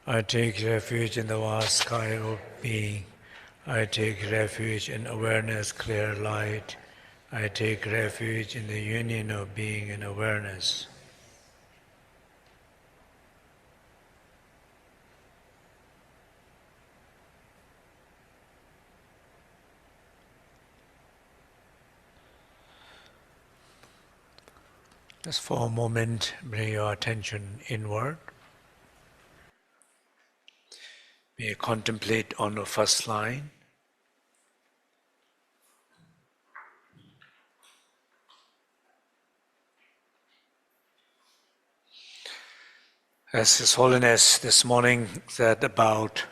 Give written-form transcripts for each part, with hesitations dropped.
I take refuge in the vast sky of being. I take refuge in awareness, clear light. I take refuge in the union of being and awareness. Just for a moment, bring your attention inward. May you contemplate on the first line. As His Holiness this morning said about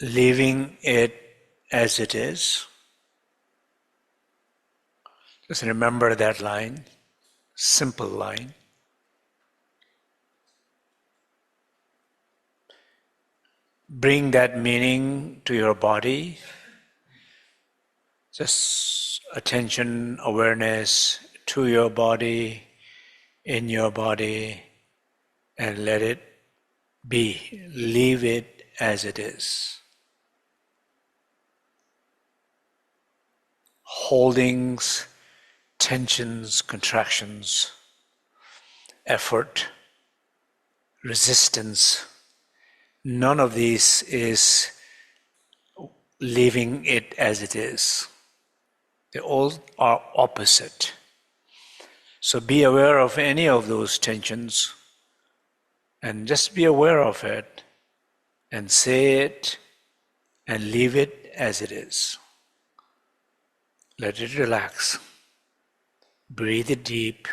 leaving it as it is, just remember that line, simple line. Bring that meaning to your body. Just attention, awareness to your body, in your body, and let it be. Leave it as it is. Holdings, tensions, contractions, effort, resistance, none of these is leaving it as it is. They all are opposite. So be aware of any of those tensions and just be aware of it and say it and leave it as it is. Let it relax. Breathe it deep.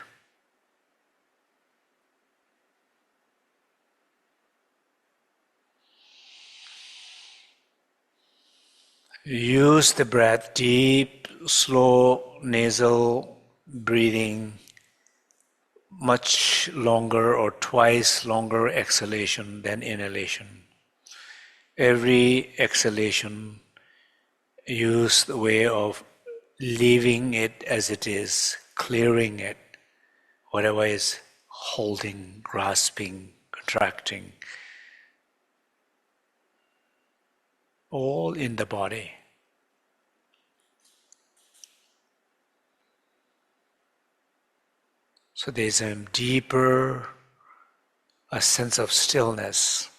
Use the breath, deep, slow, nasal breathing, much longer or twice longer exhalation than inhalation. Every exhalation, use the way of leaving it as it is, clearing it, whatever is holding, grasping, contracting, all in the body. So there's a deeper sense of stillness.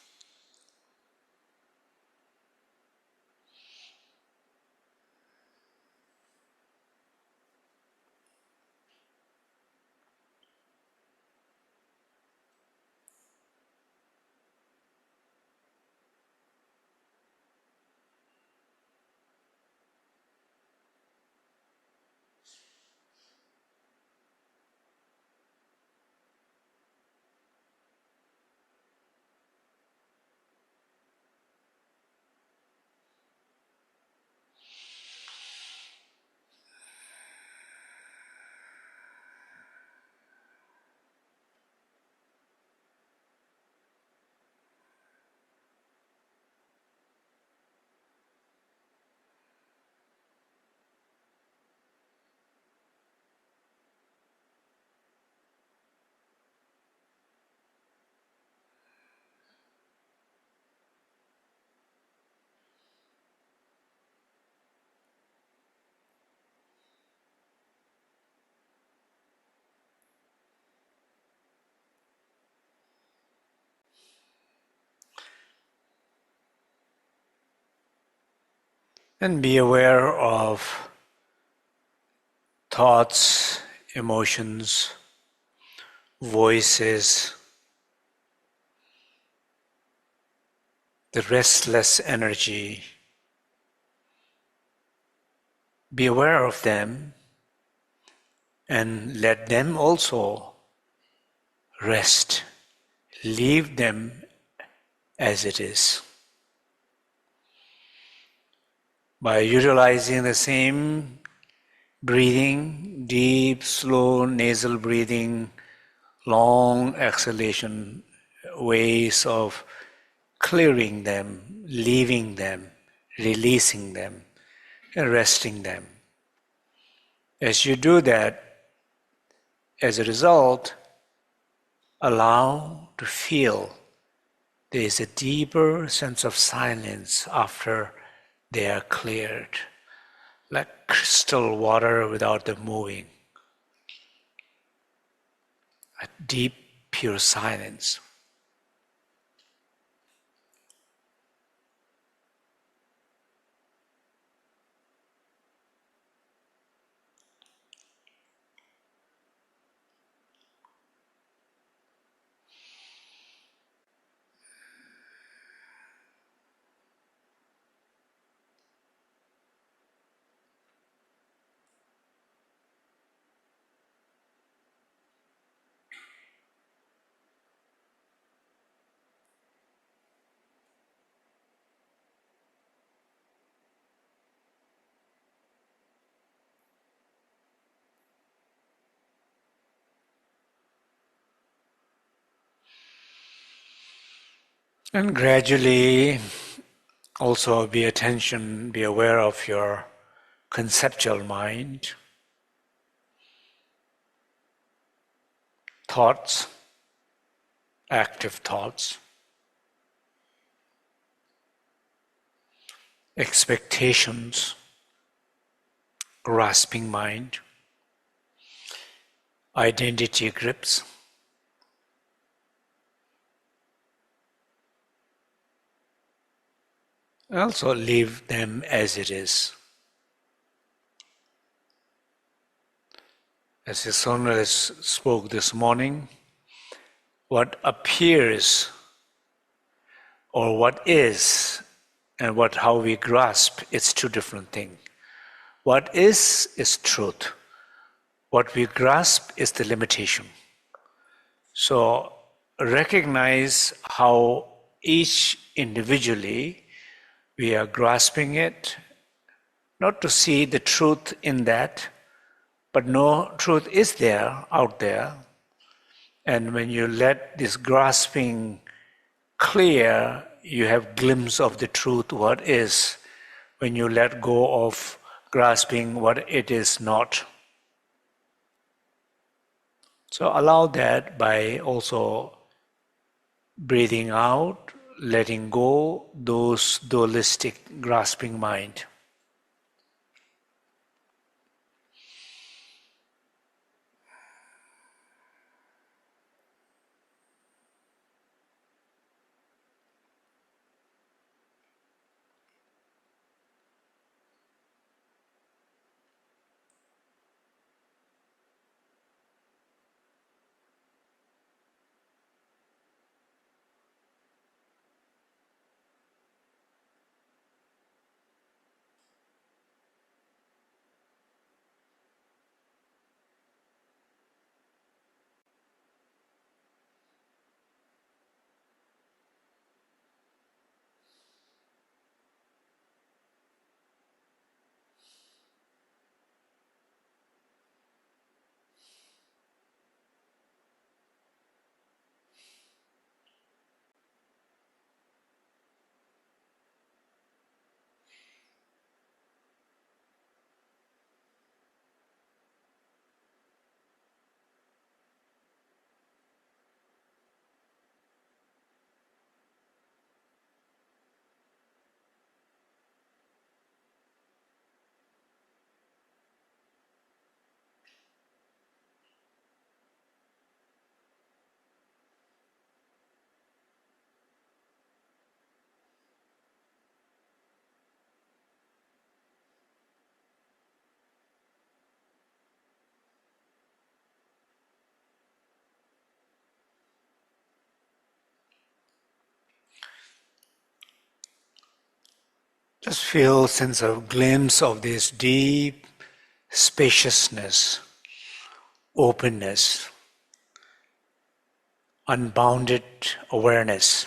And be aware of thoughts, emotions, voices, the restless energy. Be aware of them and let them also rest. Leave them as it is. By utilizing the same breathing, deep, slow, nasal breathing, long exhalation, ways of clearing them, leaving them, releasing them, and resting them. As you do that, as a result, allow to feel there is a deeper sense of silence after they are cleared, like crystal water without them moving. A deep, pure silence. And gradually also be aware of your conceptual mind, thoughts, active thoughts, expectations, grasping mind, identity grips. Also leave them as it is. As the Sonalist spoke this morning, what appears or what is and how we grasp, it's two different things. What is truth. What we grasp is the limitation. So recognize how each individually we are grasping it, not to see the truth in that, but no, truth is there, out there. And when you let this grasping clear, you have glimpse of the truth, what is, when you let go of grasping what it is not. So allow that by also breathing out, letting go those dualistic grasping mind. Just feel a sense of glimpse of this deep spaciousness, openness, unbounded awareness,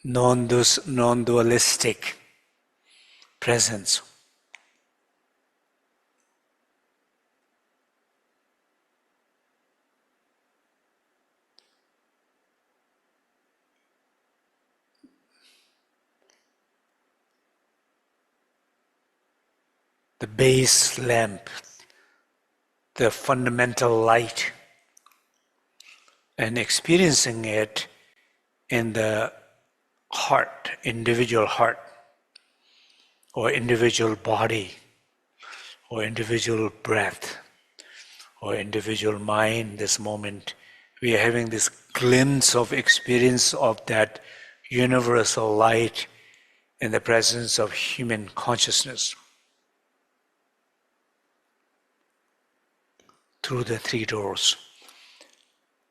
non-dualistic presence. The base lamp, the fundamental light, and experiencing it in the heart, individual heart, or individual body, or individual breath, or individual mind. This moment, we are having this glimpse of experience of that universal light in the presence of human consciousness through the three doors,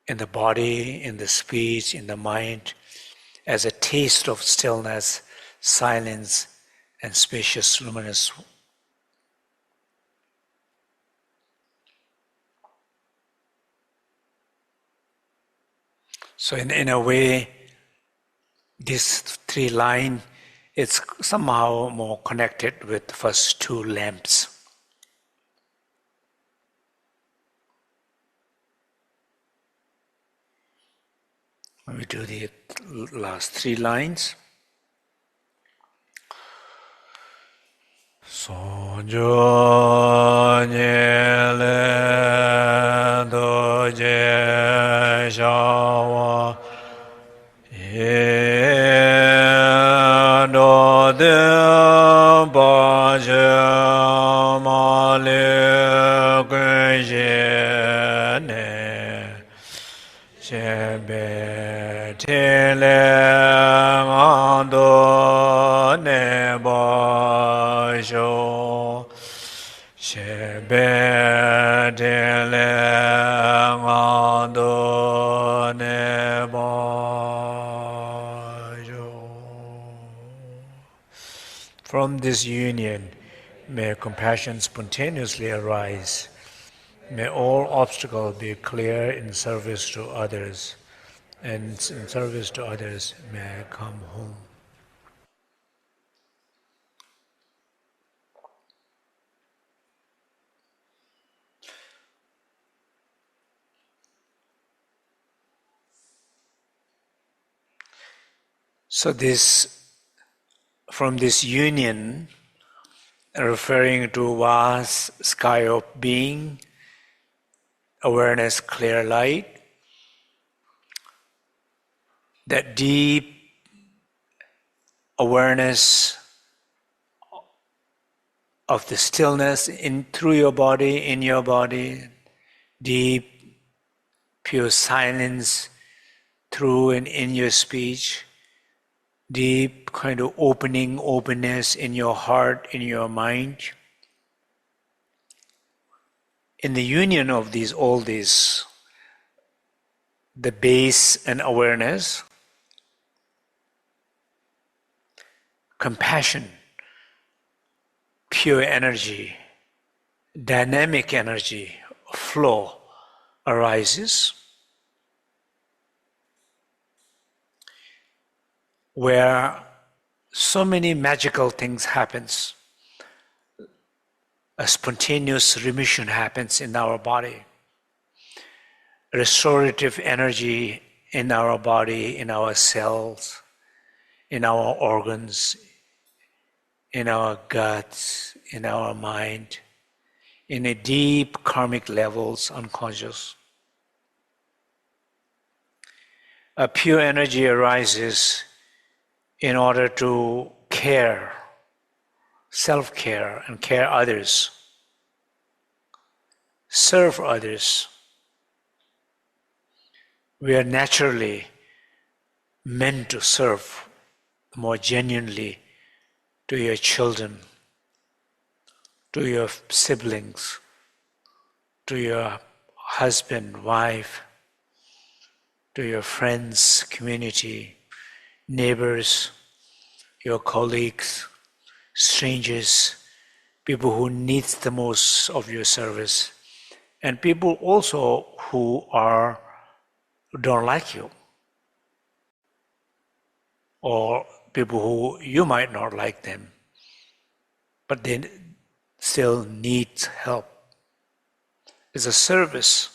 in the body, in the speech, in the mind, as a taste of stillness, silence, and spacious, luminous. So in a way, this three line, it's somehow more connected with the first two lamps. When we do the last three lines. Sonjo nyele doje shawa ye do de baje male gje ne shebe tele mando ne bajo shebe tele mando ne bajo. From this union, may compassion spontaneously arise. May all obstacles be clear in service to others, and in service to others may I come home. So from this union, referring to vast sky of being, awareness, clear light, that deep awareness of the stillness through your body, in your body, deep, pure silence through and in your speech, deep kind of openness in your heart, in your mind. In the union of all these, the base and awareness, compassion, pure energy, dynamic energy, flow arises, where so many magical things happens. A spontaneous remission happens in our body. Restorative energy in our body, in our cells, in our organs, in our guts, in our mind, in a deep karmic levels, unconscious. A pure energy arises in order to care, self-care, and care others, serve others. We are naturally meant to serve more genuinely to your children, to your siblings, to your husband, wife, to your friends, community, neighbors, your colleagues, strangers, people who need the most of your service, and people also who don't like you, or people who you might not like them, but they still need help. It's a service.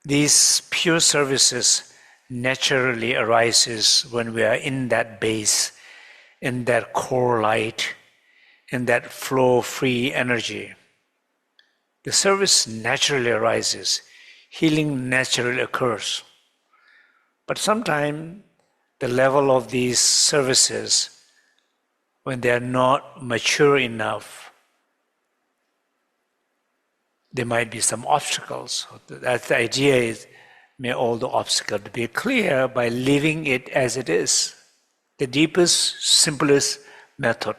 These pure services naturally arises when we are in that base, in that core light, in that flow-free energy. the service naturally arises, healing naturally occurs. But sometimes the level of these services, when they are not mature enough, there might be some obstacles. That's the idea is, may all the obstacles be clear by leaving it as it is. The deepest, simplest method.